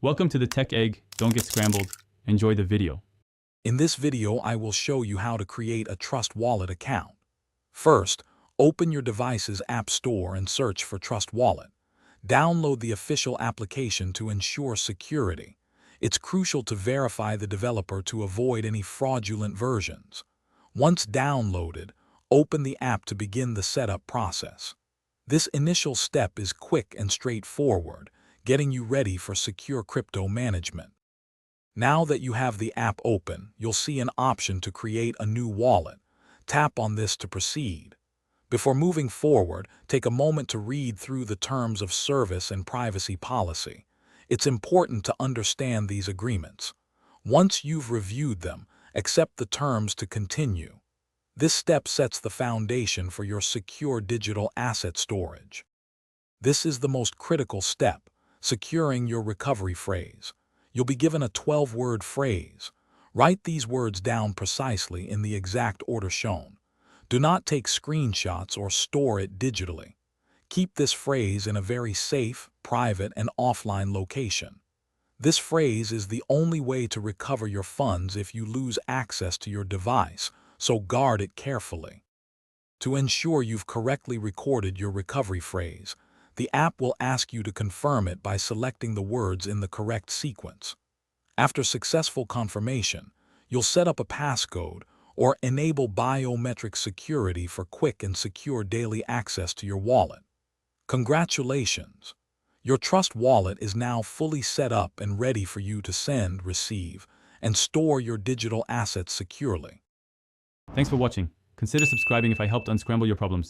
Welcome to the Tech Egg. Don't get scrambled. Enjoy the video. In this video, I will show you how to create a Trust Wallet account. First, open your device's App Store and search for Trust Wallet. Download the official application to ensure security. It's crucial to verify the developer to avoid any fraudulent versions. Once downloaded, open the app to begin the setup process. This initial step is quick and straightforward, getting you ready for secure crypto management. Now that you have the app open, you'll see an option to create a new wallet. Tap on this to proceed. Before moving forward, take a moment to read through the terms of service and privacy policy. It's important to understand these agreements. Once you've reviewed them, accept the terms to continue. This step sets the foundation for your secure digital asset storage. This is the most critical step, securing your recovery phrase. You'll be given a 12-word phrase. Write these words down precisely in the exact order shown. Do not take screenshots or store it digitally. Keep this phrase in a very safe, private, and offline location. This phrase is the only way to recover your funds if you lose access to your device, so guard it carefully. To ensure you've correctly recorded your recovery phrase, the app will ask you to confirm it by selecting the words in the correct sequence. After successful confirmation, you'll set up a passcode or enable biometric security for quick and secure daily access to your wallet. Congratulations! Your Trust Wallet is now fully set up and ready for you to send, receive, and store your digital assets securely. Thanks for watching. Consider subscribing if I helped unscramble your problems.